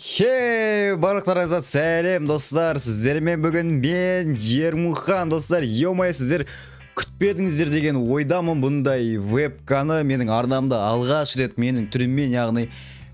Хей, барлықтарыңызға сәлем достар, сіздермен бүгін мен Ермухан достар. Йомай, сіздер күтпедіңіздер деген ойдамын. Бұндай вебканы менің арнамда алғаш рет менің түріммен, яғни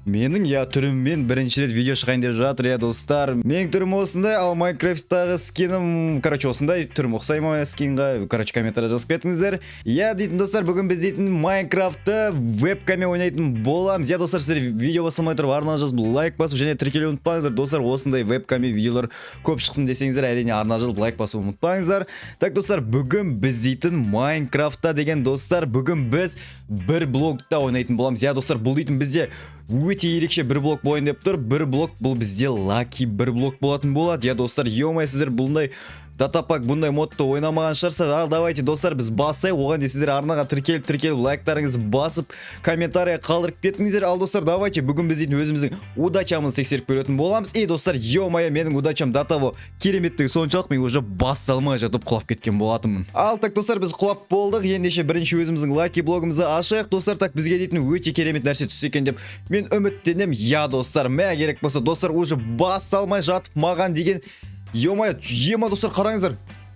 менің түріммен бірінші рет видео шығайын деп жатыр достар. Менің түрім осындай, ал Майнкрафттағы скинім осындай түрім ұқсай ма скинға, комментария жазып кетіңіздер. Дейтін достар, бүгін біз дейтін Майнкрафтты вебкамен ойнайтын боламыз. Достар, сіздер видео басылмай тұрып арнаны жазып лайк басып және тіркелуді ұмытпаңыздар. Достар, осындай вебкамен видеолар көп шықсын десеңіздер, әрине арнаны жазып лайк басып ұмытпаңыздар. Так достар, бүгін біз дейтін Майнкрафтта деген достар, бүгін біз бір блокта ойнайтын боламыз. Достар, бұл дейтін бізде өте ерекше бір блок болайын деп тұр. Бір блок бұл бізде лаки бір блок болатын болады. Достар, йомай, сіздер бұндай датапак, бұндай модты ойнамаған шығарсыз. Ал давайте достар, біз басайық. Оған де сіздер арнаға тіркеліп лайктарыңызды басып, комментария қалдырып кетіңіздер. Ал достар, давайте бүгін біз дейтін өзіміздің удачамызды тексеріп көретін боламыз. Достар, йомай, менің удачам датаво кереметтігі соншалық, мен уже бас салмай жатып құлап кеткен болатынмын. Ал так достар, біз құлап болдық. Ендеше бірінші өзіміздің лаки блогымызды ашайық. Достар, так бізге дейтін өте керемет нәрсе түссе екен деп мен үміттенем. Достар, мә керек болса, достар, уже бас салмай жатып маған деген ема достар, қараңыздар,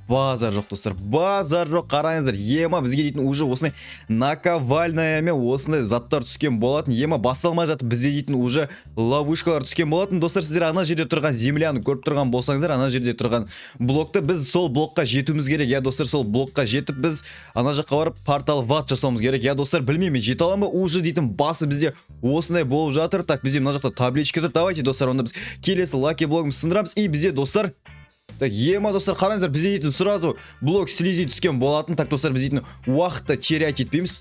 базар жоқ достар, базар жоқ, қараңыздар. Ема бізге дейтін уже осындай наковальнаямен осындай заттар түскен болатын. Ема басалмай жатып бізде дейтін уже ловушкалар түскен болатын. Достар, сіздер ана жерде тұрған земляны көріп тұрған болсаңыздар, ана жерде тұрған блокты біз сол блокқа жетуіміз керек. Достар, сол блокқа жетіп біз ана жаққа барып портал ват жасауымыз керек. Достар, білмеймін, жете аламын ба, уже дейтін басы бізде осындай болып жатыр. Так, бізде мына жақта табличка тұр. Давайте достар, онда біз келесі лаки блогымызды сындырамыз. И бізде достар, так, ема достар, қараңыздар, бізде дейтін сразу блок слизи түскен болатын. Так достар, біз дейтін уақытта терять етпейміз.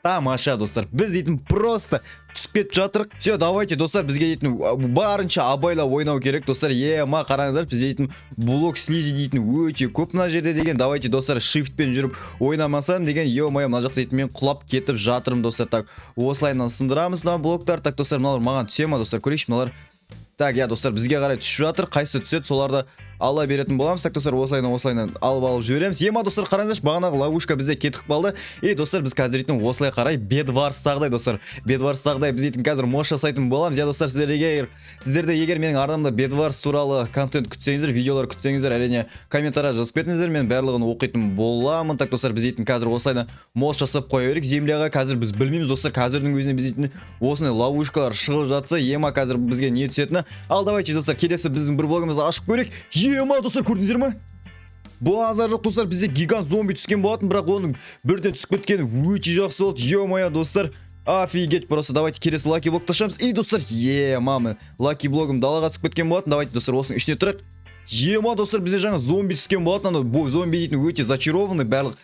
Тамаша достар, біз дейтін просто түсіп кетіп жатырық. Все, давайте достар, бізге дейтін барынша абайла ойнау керек. Достар, ема қараңыздар, бізде дейтін блок слизи дейтін өте көп мына жерде деген. Давайте достар, shiftпен жүріп ойнамасам деген. Ема мына жақта дейтін мен құлап кетіп жатырмын достар. Так, осылайынан сындырамыз мына блоктар. Так достар, мыналар маған түсе ма достар, көрейікші мыналар. Так, достар, бізге қарай түсіп жатыр. Қайсы түседі, соларды ала беретін боламыз. Так достар, осылайынан алып жібереміз. Ема достар, қараңыздаршы, бағанағы ловушка бізде кетіп қалды. Достар, біз қазір дейтін осылай қарай бедварстағыдай достар. Бедварстағыдай біз дейтін қазір мош жасайтын боламыз. Достар, сіздерде егер менің арнамда бедварс туралы контент күтсеңіздер, видеолар күтсеңіздер, әрине комментария жазып кетіңіздер, мен барлығын оқитын боламын. Так достар, біз дейтін қазір осылайдан мош жасап қоя берейік. Земляға қазір біз білмейміз достар, қазірдің өзіне біз дейтін осындай ловушкалар шығып жатса, ема қазір бізге не түсетіні. Ал давайте достар, келесі біздің бір блогымызды ашып көрейік. Ема достар, көрдіңіздер ме? Базар жоқ достар, бізде гигант зомби түскен болатын, бірақ оның бірден түсіп кеткені өте жақсы болды. Ема достар, офигеть просто. Давайте келесі лаки блокты ашамыз. Достар, ема лаки блогым далаға түсіп кеткен болатын. Давайте достар, осының ішіне тұрайық. Ема достар, бізде жаңа зомби түскен болатын. Зомби дейтін өте зачарованный, барлық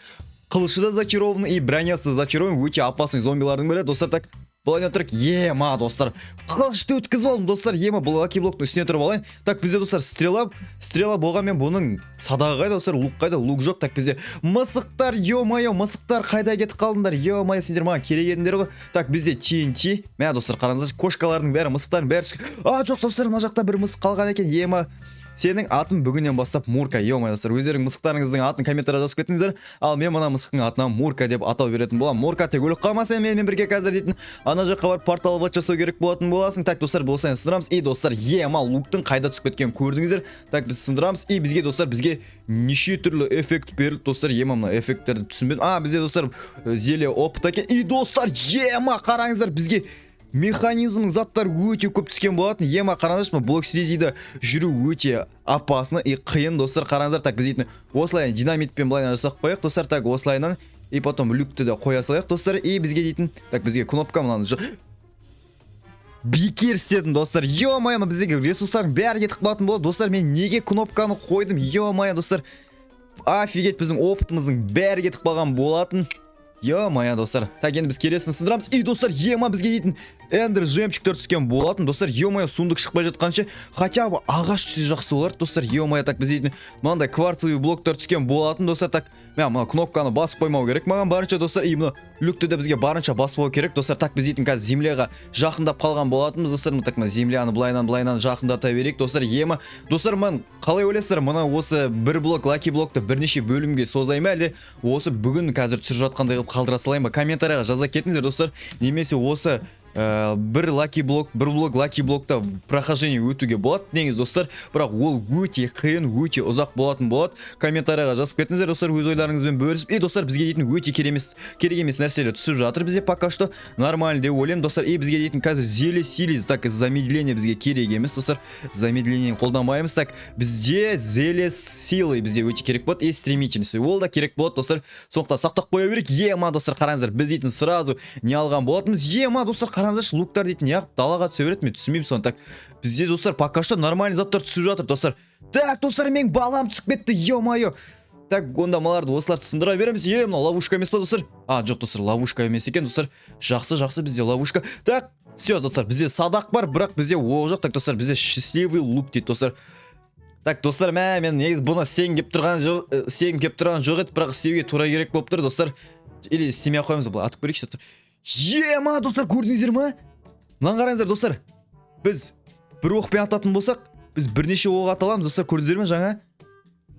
қылышы да зачарованный и бронясы зачарованный, өте опасный зомбилардың бірі. Достар, так болайын отырық. Ема достар, қылышты өткізіп алдым достар. Ема бұл лаки блоктың үстіне тұрып алайын. Так, бізде достар стрела болғанмен бұның садағы қайда достар, лук қайда, лук жоқ. Так, бізде мысықтар, мысықтар қайда кетіп қалдыңдар? Сендер маған керек едіңдер ғой. Так, бізде TNT. Мә достар, қараңыздар, кошкалардың бәрі, мысықтардың бәрі жоқ достар, мына жақта бір мысық қалған екен. Ема, сенің атын бүгіннен бастап Мурка. Достар, өздерің мысықтарыңыздың атын комментария жазып кетіңіздер. Ал мен мына мысықтың атына Мурка деп атау беретін боламын. Мурка, тек өліп қалмаса менімен бірге қазір дейтін ана жаққа барып портал ват жасау керек болатын боласың. Так достар, болсайын сындырамыз. Достар, ема луктың қайда түсіп кеткенін көрдіңіздер. Так, біз сындырамыз. Бізге достар, бізге неше түрлі эффект берілді достар. Ема мына эффекттерді түсінбедім. Бізде достар зелье опыт екен. Достар, ема қараңыздар, бізге механизмның заттар өте көп түскен болатын. Ема қараңыздаршы, блок слизиді жүру өте опасно и қиын достар. Қараңыздар, так біз дейтін осылайын динамитпен былайынан жасақ қояйық достар. Так, осылайынан и потом люкті де қоя салайық достар. Бізге дейтін, так бізге кнопка мынаны бекер істедім достар. Ема біздегі ресурстардың бәрі кетіп қалатын болады достар. Мен неге кнопканы қойдым? Ема достар, офигеть, біздің опытымыздың бәрі кетіп қалған болатын. Достар, так, енді біз келесін сындырамыз. Достар, ема бізге дейтін эндер жемчугтер түскен болатын достар. Сундық шықпай жатқанша хотя бы ағаш түссе жақсы болар достар. Так, біз дейтін мынандай кварцевый блоктар түскен болатын достар. Так, мына кнопканы басып қоймау керек маған барынша достар. Мына люкті де бізге барынша басып керек достар. Так, біз дейтін қазір земляға жақындап қалған болатынбыз достар. Так, земляны былайынан жақындата берейік достар. Ема достар, мен қалай ойлайсыздар, мына осы бір блок лаки блокты бірнеше бөлімге созайма, әлде осы бүгін қазір түсіріп жатқандай қалдыра салайын ба? Комментарияға жаза кетіңіздер достар. Немесе осы бір блок лаки блокта прохождение өтуге болады негізі достар, бірақ ол өте қиын, өте ұзақ болады. Комментарияға жазып кетіңіздер достар, өз ойларыңызбен бөлісіп. Достар, бізге дейтін өте керек емес нәрселер түсіп жатыр бізде пока что. Нормально деп ойлаймын достар. Бізге дейтін қазір зеле силиз, так замедление бізге керек емес достар. Замедление қолданбаймыз. Так бізде зеле силы бізге өте керек болады. Стремительность ол да керек болады достар. Сондықтан сақтап қоя берейік. Ема достар, қараңыздар, біз дейтін сразу не алған болатынбыз. Ема достар, қараңыздаршы, луктар дейтін яғып далаға түсе береді, мен түсінбеймін соны. Так бізде достар пока что нормальный заттар түсіп жатыр достар. Так достар, мен балам түсіп кетті, ё-моё. Так онда маларды осылар түсіндіре береміз. Мына ловушка емес па достар? Жоқ достар, ловушка емес екен достар. Жақсы бізде ловушка. Так все достар, бізде садақ бар, бірақ бізде оқ жоқ. Так достар, бізде счастливый лук дейді достар. Так достар, мен негіз бұны сен кеп тұрған жоқ еді, бірақ істеуге тура керек болып тұр достар. Или істемей қоймыз, бұл атып көрейікші достар. Ема достар, көрдіңіздер ма? Мынаны қараңыздар достар. Біз бір оқпен ататын болсақ, біз бірнеше оқ ата аламыз достар, көрдіңіздер ме жаңа?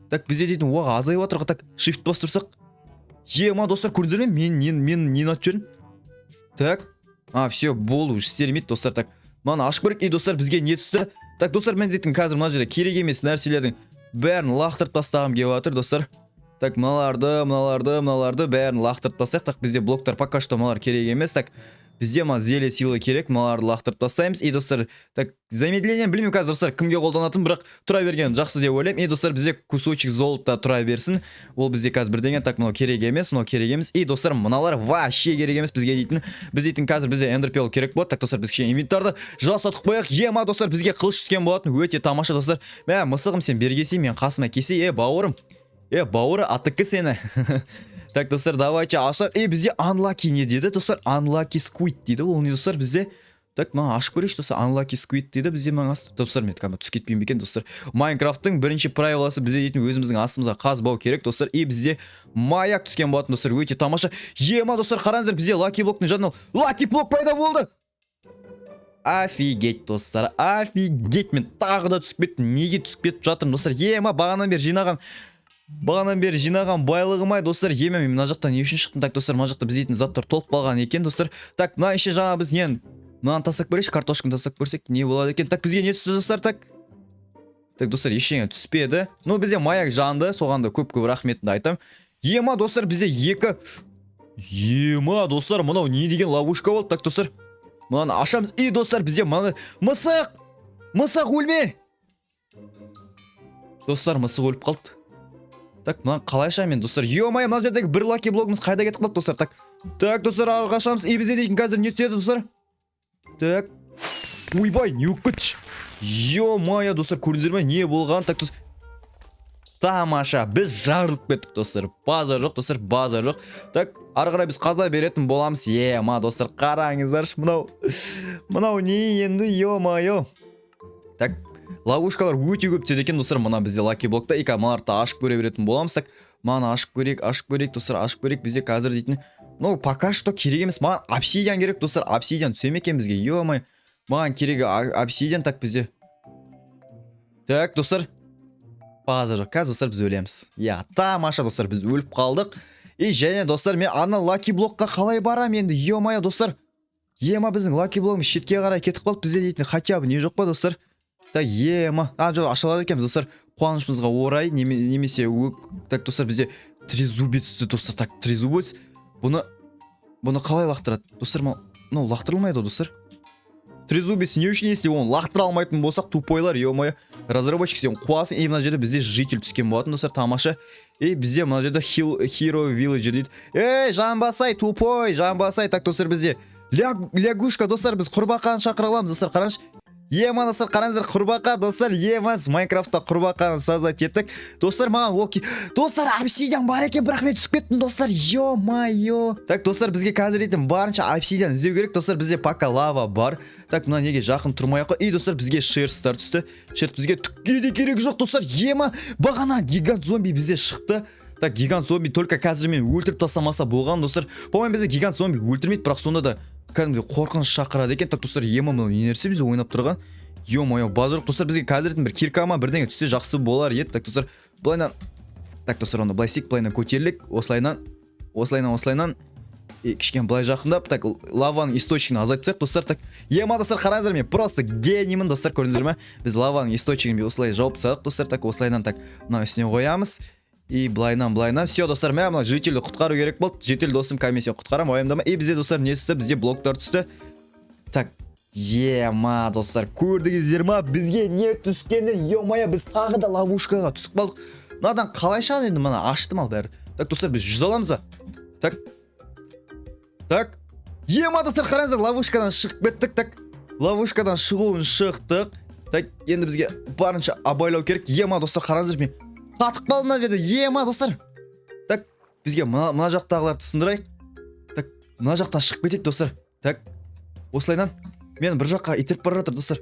Так бізде дейтін оқ азайып отыр. Так shift бас тұрсақ. Ема достар, көрдіңіздер ме? Мен нені атып жүрмін? Так. Все, болу істелмейді достар. Так маны ашып көрейік. Достар, бізге не түсті? Так достар, мен дейтін қазір мына жерде керек емес нәрселердің бәрін лақтырып тастағым келіп жатыр достар. Так мыналарды бәрін лақтырып тастайық. Так бізде блоктар пока что мыналар керек емес. Так бізде зеле силы керек, мыналарды лақтырып тастаймыз. Достар, так замедление білмеймін қазір достар кімге қолданатын, бірақ тұра берген жақсы деп ойлаймын. Достар, бізде кусочек золота тұра берсін. Ол бізде қазір бірдеңе. Так мынау керек емес. Достар, мыналар вообще керек емес бізге дейтін. Біз дейтін қазір бізде эндерпел керек болады. Так достар, біз кішкене инвентарды жасатып қояйық. Ема достар, бізге қылыш түскен болатын. Өте тамаша достар. Мысығым, сен бергесей, мен қасыма кесе. Бауырым. Бауыры атықы сені. Так достар, давайте ашық. Бізде unlucky не деді достар? Unlucky squid дейді. Ол не достар бізде? Так маған ашып көрейші достар. Unlucky squid дейді бізде маған астып. Достар, мен түс кетпеймін бекен достар. Майнкрафттың бірінші правиласы бізде дейтін өзіміздің астымызға қазбау керек достар. Бізде маяк түскен болатын достар. Өте тамаша. Ема достар, қараңыздар, бізде лаки блоктың жанынан лаки блок пайда болды. Офигеть достар, офигеть. Мен тағы да түсіп кеттім. Неге түсіп кетіп жатырмын достар? Ема бағанан бері жинаған байлығым достар. Мен мына жақтан не үшін шықтым? Так достар, мына жақта біз дейтін заттар толып қалған екен достар. Так мына еще жаңа біз нені мынаны тастап көрейікші, картошканы тастап көрсек не болады екен? Так бізге не түсті достар? Так достар, ештеңе түспеді. Бізде маяк жанды, соған да көп рахметімді айтам. Ема достар, бізде Ема достар, мынау не деген ловушка болды? Так достар, мынаны ашамыз. Достар, бізде мысық өлме. Достар, мысық өліп қалды. Так мынаны қалайша мен достар? Ема, мына жердегі бір лаки блогымыз қайда кетіп қалды достар? Так достар, алғашамыз. Бізде дейтін қазір не түседі достар? Так. Ойбай, не өп кетші. Ема достар, көрдіңіздер ме не болған? Так достар, тамаша, біз жарылып кеттік достар. База жоқ достар, база жоқ. Так ары қарай біз қаза беретін боламыз. Ема достар, қараңыздаршы, мынау не енді? Ема. Так ловушкалар өте көп түседі екен достар. Мына бізде лаки блокта мыналарды ашып көре беретін боламыз. Так маны ашып көрейік достар, ашып көрейік. Бізде қазір дейтін пока что керек емес. Маған обсидиан керек достар. Обсидиан түсем екен бізге? Ема, маған керегі обсидиан. Так бізде, так достар, база жоқ. Қазір достар біз өлеміз. Тамаша достар, біз өліп қалдық. Және достар, мен ана лаки блокқа қалай барам енді? Ема достар, біздің лаки блогымыз шетке қарай кетіп қалды. Бізде дейтін хотя бы не жоқ па достар? Так ема, жоқ, ашылады екенбіз достар. Қуанышымызға орай немесе так достар, бізде трезубец достар. Так трезубец, бұны қалай лақтырады достар? Лақтырылмайды достар. Трезубец не үшін если оны лақтыра алмайтын болсақ, тупойлар, ема. Разработчик сен қуасын. Мына жерде бізде житель түскен болатын достар, тамаша. Бізде мына жерде hero villager дейді. Жанбасай, тупой, жанбасай. Так достар, бізде лягушка достар, біз құрбақаны шақыра аламыз достар. Қараңызшы. Ема достар, қараңыздар, құрбақа достар. Емас Майнкрафтта құрбақаны создать еттік. Достар, маған олки. Достар, обсидиан бар екен, бірақ мен түсіп кеттім достар. Ё-майо. Так достар, бізге қазір етім барынша обсидиан іздеу керек достар. Бізде пока лава бар. Так мына неге жақын тұрмай-ақ. Достар, бізге шерстар түсті. Шерст бізге түкке де керек жоқ достар. Ема, бағана гигант зомби бізде шықты. Так гигант зомби только қазір мен өлтіріп тастамаса болған достар. По-моему бізде гигант зомби өлтірмейді, бірақ сонда да кәдімгі қорқыныш шақырады екен. Так достар, ема мынау не нәрсе бізде ойнап тұрған? Ё-моё, база жоқ достар, бізге қазір бір киркама бірдеңе түссе жақсы болар еді. Так достар, былайнан. Так достар, онда былай істейік, былайнан көтерілік. Осылайнан. кішкене былай жақындап так лаваның источнигін азайтсақ достар. Так ема достар, қараңыздар, мен просто гениймін достар, көрдіңіздер ме? Біз лаваның источнигін осылай жауып тастадық достар. Так осылайдан так мына үстіне қоямыз. И былайнан все достар, мен мына жителді құтқару керек болды. Житель досым комиссия құтқарам, уайымдама. И бізде достар не түсті? Бізде блоктар түсті. Так ема достар, көрдіңіздер ма? Бізге не түскенін? Ё-моё, біз тағы да ловушкаға түсіп қалдық. Мынадан қалай шығады енді? Мына аштым ал бәрі. Так достар, біз 100 аламыз ба? Так ема достар, қараңыздар, ловушкадан шығып кеттік. Так ловушкадан шығуын шықтық. Так енді бізге барынша абайлау керек. Ема достар, қараңыздар, мен қатып қалдым мына жерде. Ема достар. Так бізге мына жақтағыларды сындырайық. Так мына жақтан шығып кетейік достар. Так осылайдан мен бір жаққа итеріп бара жатыр достар.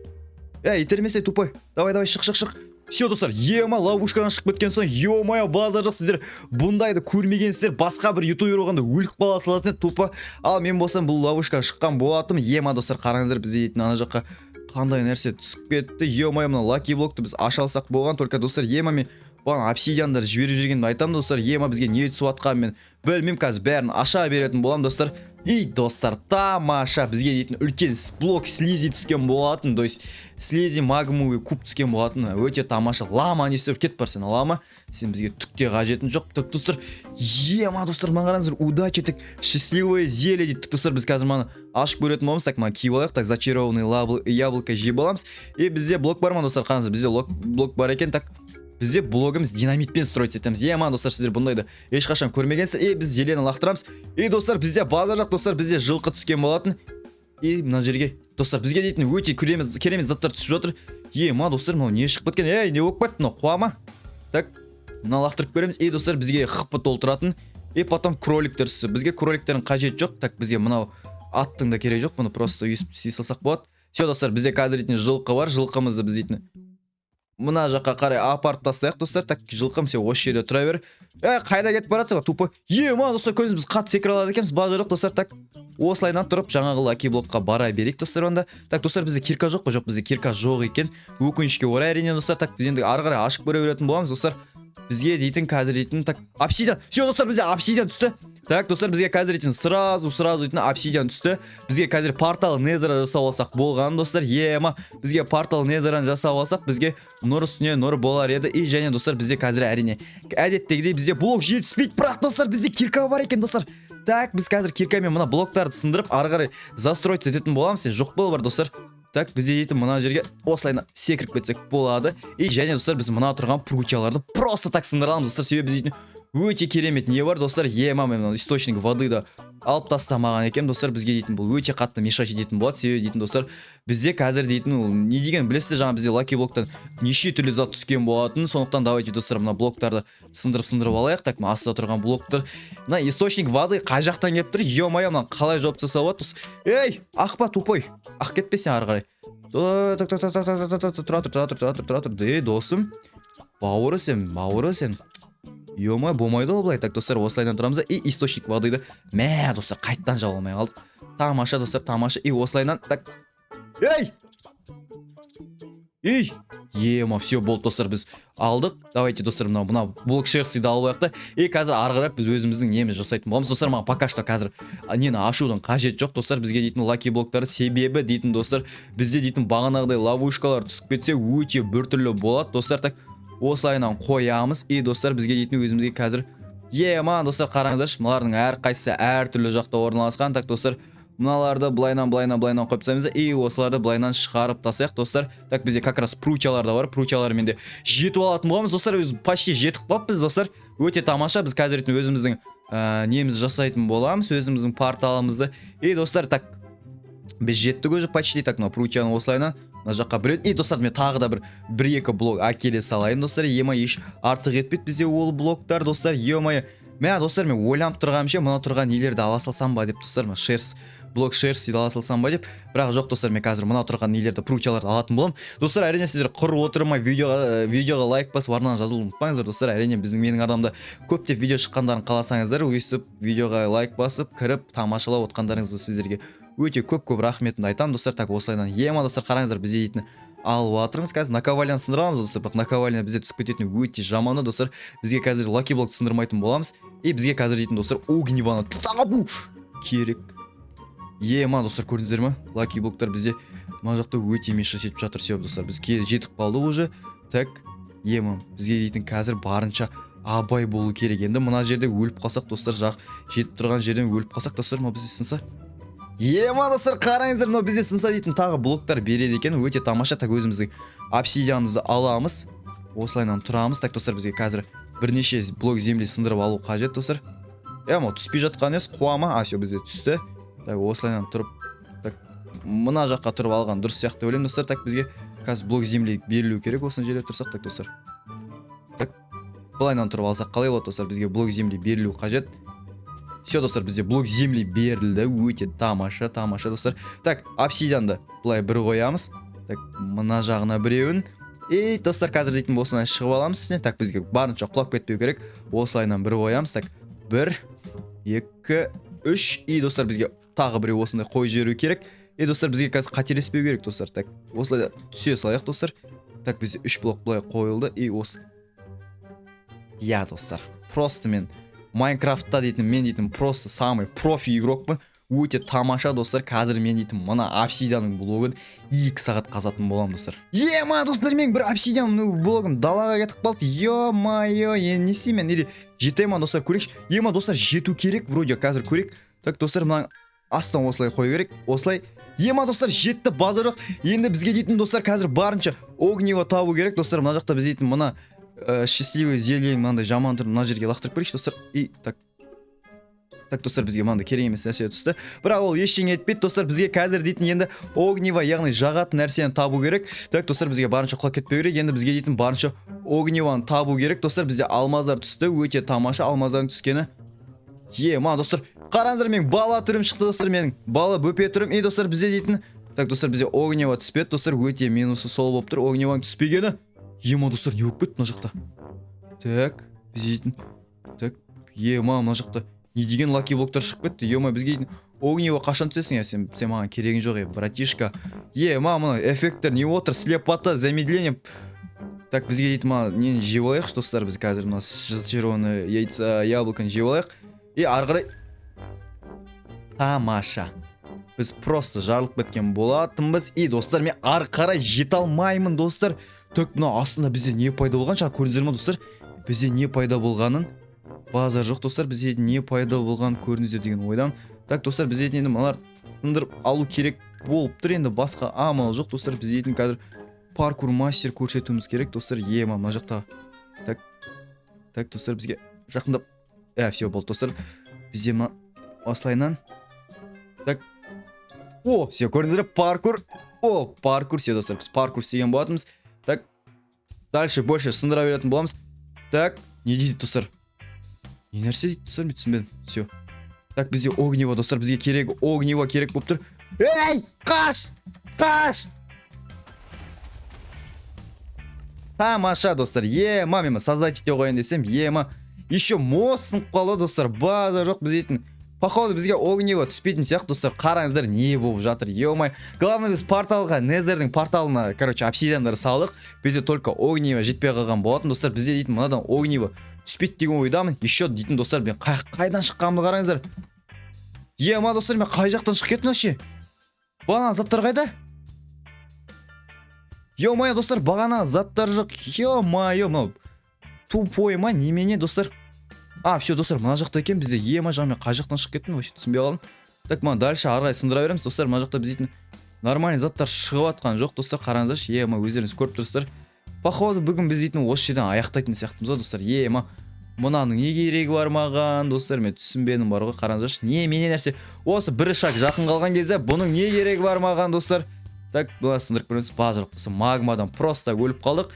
Итермесе тупой. Давай шық. Все достар, ема ловушкадан шығып кеткен соң, ё-моё, базар жоқ, сіздер бұндайды көрмегенсіздер, басқа бір ютубер болғанда өліп қала салатын еді тупо. Ал мен болсам бұл ловушкаға шыққан болатым. Ема достар, қараңыздар, бізде дейтін ана жаққа қандай нәрсе түсіп кетті. Ё-моё, мына лаки блокты біз аша алсақ болған. Только достар, ема мен бұған обсидиандар жіберіп жүргенімді айтамын достар. Ема бізге не түсіп атқанын мен білмеймін, қазір бәрін аша беретін боламын достар. И достар, тамаша, бізге дейтін үлкен блок слизи түскен болатын. То есть слизи магмовый куб түскен болатын. Өте тамаша. Лама не істеп кетіп бар сен, лама. Сен бізге түкте қажетін жоқ. Так достар, ема достар, маған қараңыздар, удачи, так счастливое зелье дейді. Достар, біз қазір маны ашып көретін боламыз. Так мына киіп алайық. Так зачарованный яблоко жеп аламыз. И бізде блок бар ма достар? Қараңыздар, бізде блок бар екен. Так бізде блогымыз динамитпен строить етеміз. Ема достар, сіздер бұндайды ешқашан көрмегенсіздер. Біз зелені лақтырамыз. И достар, бізде базар жоқ достар, бізде жылқы түскен болатын. И мына жерге достар, бізге дейтін өте керемет заттар түсіп жатыр. Ема достар, мынау не шығып кеткен? Не болып кетті? Мынау қуама. Так мына лақтырып береміз. И достар, бізге хп толтыратын. И потом кроликтер түсті. Бізге кроликтердің қажет жоқ. Так бізге мынау аттың да керек жоқ. Бұны просто үйіп салсақ болады. Все достар, бізде қазір дейтін жылқы бар. Жылқымызды біз дейтін мына жаққа қарай апарып тастайық достар. Так жылқым сен осы жерде тұра бер. Қайда кетіп баратсың тупо? Ема достар, көрдіңіз, біз қатты секіре алады екенбіз. Базар жоқ достар. Так осылайдан тұрып жаңағы лаки блокқа бара берейік достар онда. Так достар, бізде кирка жоқ па? Жоқ, бізде кирка жоқ екен. Өкінішке орай әрине достар. Так біз енді ары қарай ашып көре беретін боламыз достар. Бізге дейтін қазір дейтін так обсидиан. Все достар, бізде обсидиан түсті. Так достар, бізге қазір дейтін сразу дейтін обсидиан түсті. Бізге қазір портал незера жасап алсақ болған достар. Ема бізге портал незераны жасап алсақ, бізге нұр үстіне нұр болар еді. И және достар, бізде қазір әрине әдеттегідей бізде блок жетіспейді. Бірақ достар, бізде кирка бар екен достар. Так біз қазір киркамен мына блоктарды сындырып ары қарай застроить ететін боламыз. Сен жоқ бол бар достар. Так бізде дейтін мына жерге осылайна секіріп кетсек болады. И және достар, біз мына тұрған прутияларды просто так сындыра аламыз достар. Себебі біз дейтін өте керемет не бар достар. Ема мен источник воды да алып тастамаған екен достар. Бізге дейтін бұл өте қатты мешать ететін болады. Себебі дейтін достар, бізде қазір дейтін не деген білесіздер, жаңа бізде лаки блоктан неше түрлі зат түскен болатын. Сондықтан давайте достар, мына блоктарды сындырып алайық. Так мына астында тұрған блоктар, мына источник воды қай жақтан келіп тұр? Ё-моё, мына қалай жауып тастаса болады? Ей, ақпа тупой, ақ кетпесең ары қарай. Тұра тұр. Досым, бауыры сен. Ё-моё, болмайды ол былай. Так достар, осылайдан тұрамыз. И источник водыды достар қайттан жауа алмай қалдық. Тамаша достар, тамаша. И осылайдан так. Ема, все болды достар, біз алдық. Давайте достар, мына блок шерстиді алып аяқта. И қазір ары қарай біз өзіміздің неміз жасайтын боламыз достар. Маған пока что қазір нені ашудың қажет жоқ достар. Бізге дейтін лаки блоктары себебі дейтін достар, бізде дейтін бағанағыдай ловушкалар түсіп кетсе өте біртүрлі болады достар. Так осылайынан қоямыз. И достар, бізге дейтін өзімізге қазір ема достар, қараңыздаршы, мыналардың әрқайсысы әртүрлі жақта орналасқан. Так достар, мыналарды былайнан қойып тастаймыз. И осыларды былайнан шығарып тастайық достар. Так бізде как раз прутиялар да бар. Прутиялармен де жетіп алатын боламыз достар. Почти жетіп қалыппыз достар. Өте тамаша. Біз қазір өзіміздің немізді жасайтын боламыз, өзіміздің порталымызды. И достар, так біз жеттік уже почти. Так мына прутияны осылайнан мына жаққа бір. И достар, мен тағы да бір-екі блок әкеле салайын достар. Ема еш артық етпейді бізде ол блоктар достар. Ема мен достар, мен ойланып тұрғанымша мына тұрған нелерді ала салсам ба деп достар, блок шерстиді ала салсам ба деп. Бірақ жоқ достар, мен қазір мына тұрған нелерді прутияларды алатын болам. Достар, әрине сіздер құр отырмай видеоға лайк басып арнаны жазылуды ұмытпаңыздар достар. Әрине менің арнамда көптеп видео шыққандарын қаласаңыздар, өйстіп видеоға лайк басып кіріп тамашалап отқандарыңызды сіздерге өте көп рахметімді айтамын достар. Так осылайдан ема достар, қараңыздар, бізде дейтін алып жатырмыз. Қазір наковальняны сындырамыз достар. Бірақ наковальня бізде түсіп кететін өте жаманы достар. Бізге қазір лаки блок сындырмайтын боламыз. И бізге қазір дейтін достар огневаны табу. керек. Мына достар көрдіңіздер ма? Лаки блоктар бізде мына жақта өте мешіт етіп жатыр. Все достар, біз жетіп қалдық уже. Так, бізге дейтін қазір барынша абай болу керек. Енді мына жерде өліп қалсақ достар, жетіп тұрған жерден өліп қалсақ достар, мына бізде сынса. Мына достар қараңыздар, мына бізде сынса дейтін тағы блоктар береді екен. Өте тамаша. Так, өзіміздің обсидианымызды аламыз. Осылайынан тұрамыз. Так достар, бізге қазір бірнеше блок земли сындырып алу қажет достар. Түспей жатқан ес қуама. Все, бізде түсті. Так, осылайынан тұрып, так, мына жаққа тұрып алған дұрыс сияқты ойлаймын достар. Так, бізге қазір блок земли берілу керек. Осыны жерде тұрсақ, так достар. Так, былайынан тұрып алсақ қалай болады достар? Бізге блок земли берілу қажет. Все достар, бізде блок земли берілді. Өте тамаша достар. Так, обсидианды былай бір қоямыз. Так, мына жағына біреуін. Достар, қазір дейтін болсынан шығып аламыз. Так, бізге барынша құлап кетпеу керек. Осылайынан бір қоямыз. Так, 1, 2, 3. Достар, бізге тағы біреу осындай қой жіберу керек. Достар, бізге қазір қателеспеу керек достар. Так, осылай түсе салайық достар. Так, бізде 3 блок былай қойылды. Осы. Достар, просто мен Майнкрафтта дейтін просто самый профи игрокпын. Өте тамаша достар. Қазір мен дейтін мына обсидианның блогын 2 сағат қазатын болам достар. Достар, мен бір обсидианның блогым далаға кетіп қалды. Ё-майо, не істеймін? Или жетемін достар, көрейікші. Достар, жету керек, вроде қазір көрейік. Так достар, мына астан осылай қою керек. Осылай. Достар, жетті, базар жоқ. Енді бізге дейтін достар қазір барынша огнево табу керек достар. Мына жақта біз дейтін мына счастливый зелье мынандай жаман тұр, мына жерге лақтырып көрейікші достар. Так достар, бізге мынандай керек емес нәрсе түсті. Бірақ ол ештеңе етпейді достар. Бізге қазір дейтін енді огнево, яғни жағатын нәрсені табу керек. Так достар, бізге барынша құлап кетпеу керек. Енді бізге дейтін барынша огневоны табу керек достар. Бізде алмаздар түсті. Өте тамаша алмаздардың түскені. Достар, қараңыздар, мен бала түрім шықты достар, менің бала бөпе түрім. Достар, бізде дейтін. Так достар, бізде огнево түспеді достар. Өте минусы сол болып тұр. Огневоның түспегені. Достар, не болып кетті мына жақта? Так, бізде дейтін. Так, мына жақта не деген лаки блоктар шығып кетті. Бізге дейтін огнево қашан түсесің? Сен маған керегің жоқ, братишка. Мына эффекттер не отыр? Слепота, замедление. Так, бізге дейтін нені жеп алайық достар. Біз қазір мына зачарованный яйца яблоканы жеп алайық. Арғырай. Тамаша. Біз просто жарылып кеткен болатынбыз. Достар, мен ары қарай жете алмаймын достар. Так, мына астында бізде не пайда болған? Жаңа көрдіңіздер ме достар? Бізде не пайда болғанын базар жоқ достар. Бізде не пайда болған көрдіңіздер деген ойдам. Так достар, бізде енді мыналар сындырып алу керек болып тұр. Енді басқа амал жоқ достар. Бізде қазір паркур мастер көрсетуіміз керек достар. Мына жақта. Так достар, бізге жақындап. Все болды достар. Бізде осылайынан. Так. Все көрдіңіздер, паркур. Паркур, все достар. Біз паркур істеген болатынбыз. Так. Дальше больше сындыра беретін боламыз. Так, не дейді достар? Не нәрсе дейді достар, мен түсінбедім. Все. Так, бізде огнево достар, бізге керек, огнево керек болып тұр. Қаш! Тамаша достар. Мен создать ете қойын десем, еще мост сынып қалды достар. Базар жоқ, біз дейтін. Походу бізге огнево түспейтін сияқты достар. Қараңыздар, не болып жатыр? Главное, біз порталға, Незердің порталына, обсидиандары салдық. Бізде только огнево жетпей қалған болатын достар. Бізде дейтін мынадан огнево түспейді деген ойдамын. Еще дейтін достар, мен қайдан шыққанымды қараңыздар. Достар, мен қай жақтан шығып кеттім вообще? Бағана заттар қайда? Достар, бағана заттар жоқ. Мынау тупой ма, немене достар? Все достар, мына жақта екен. Бізде жағымен қай жақтан шығып кеттім, вообще түсінбей қалдым. Так, дальше арғай сындыра береміз достар. Мына жақта біз дейтін нормальный заттар шығып атқан жоқ достар. Қараңыздаршы, өздеріңіз көріп тұрсыздар. Походу бүгін біз дейтін осы жерден аяқтайтын сияқтымыз достар. Мынаның не керегі бар маған достар? Мен түсінбедім бар ғой. Қараңыздаршы, мене нәрсе? Осы бір шаг жақын қалған кезде бұның не керегі бар маған достар? Так, бұлай сындырып көріңіз, базарлық достар, магмадан просто өліп қалдық.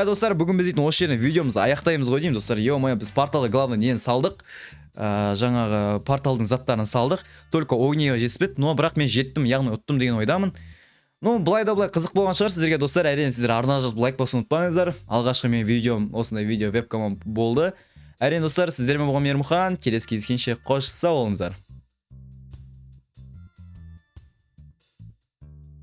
Достар, бүгін біз дейтін осы жерден видеомызды аяқтаймыз ғой деймін достар. Біз порталда главный нені салдық, жаңағы порталдың заттарын салдық. Только огнево жетіспеді, но бірақ мен жеттім, яғни ұттым деген ойдамын. Былай да былай қызық болған шығар сіздерге достар. Әрине сіздер ардынан жазып лайк басуын ұмытпаңыздар. Алғашқы мен видеом, осындай видео вебкамым болды. Әрине достар, сіздермен болған Ермұхан. Келесі кездескенше қош сау болыңыздар.